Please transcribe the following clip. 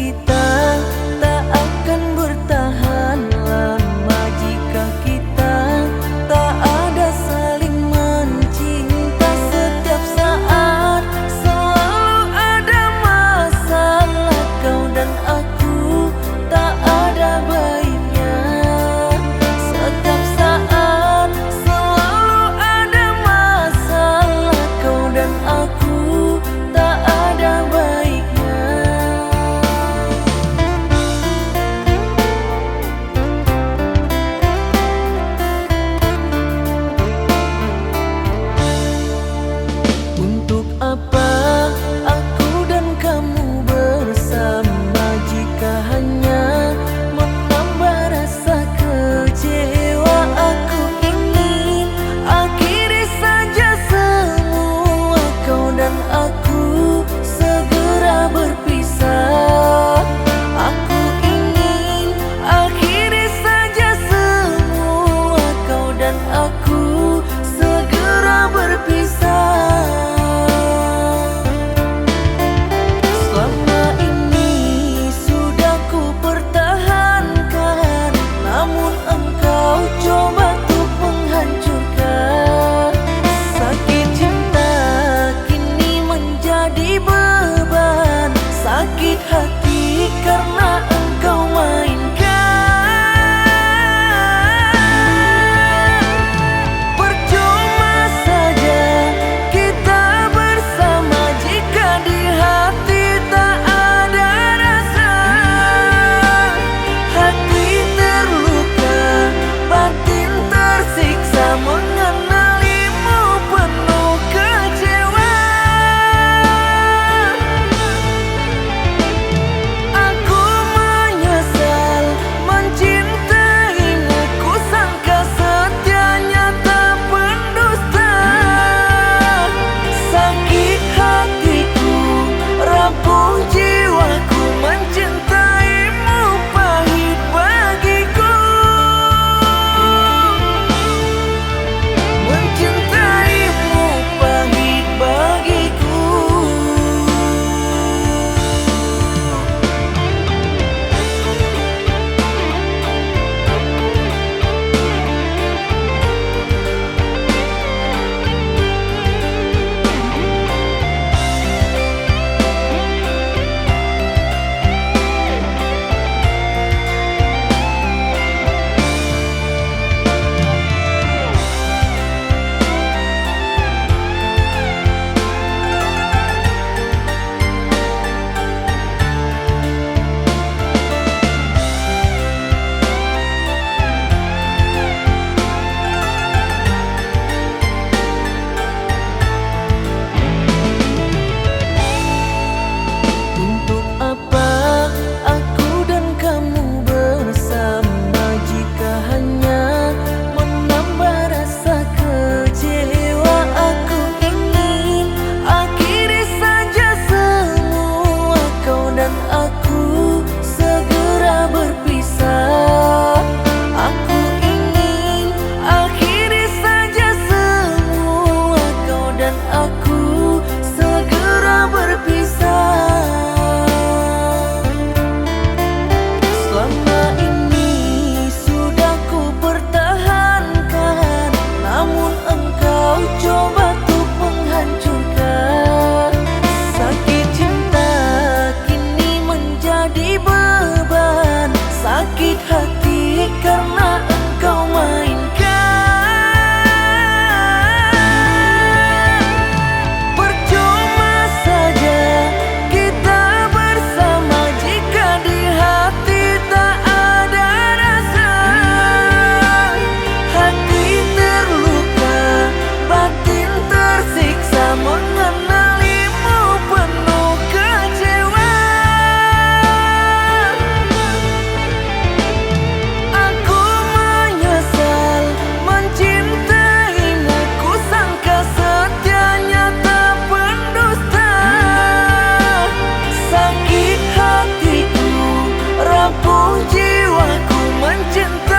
kita tak akan bertahan lama jika kita tak ada saling mencinta. Setiap saat selalu ada masalah, kau dan aku tak ada baiknya. Setiap saat selalu ada masalah, kau dan aku tak ada baiknya. Untuk apa aku dan kamu bersama jika hanya menambah rasa kecewa? Aku ingin akhiri saja semua, kau dan aku segera berpisah. Aku ingin akhiri saja semua, kau dan aku segera berpisah. Selama ini sudah ku pertahankan, namun engkau coba untuk menghancurkan. Sakit cinta kini menjadi beban, sakit hati karena engkau mainkan. Percuma saja kita bersama jika di hati tak ada rasa. Hati terluka, batin tersiksa, mengenalimu penuh kecewa. Aku menyesal mencintaimu, ku sangka setianya tak pendusta. Sakit hatiku, rapuh jiwaku, mencintaimu pahit bagiku. Mencintaimu pahit bagiku. Untuk apa aku dan kamu bersama jika hanya menambah rasa kecewa? Aku ingin akhiri saja semua, kau dan aku segera berpisah. Aku ingin akhiri saja semua, kau dan aku segera berpisah. Selama ini sudah ku pertahankan, namun engkau coba untuk menghancurkan. Sakit cinta kini menjadi beban, sakit hati karena engkau mainkan. Percuma saja kita bersama jika di hati tak ada rasa. Hati terluka, batin tersiksa, mengenalimu penuh kecewa. Aku menyesal mencintaimu, ku sangka setianya tak pendusta. Sakit hatiku, rapuh jiwaku, mencintai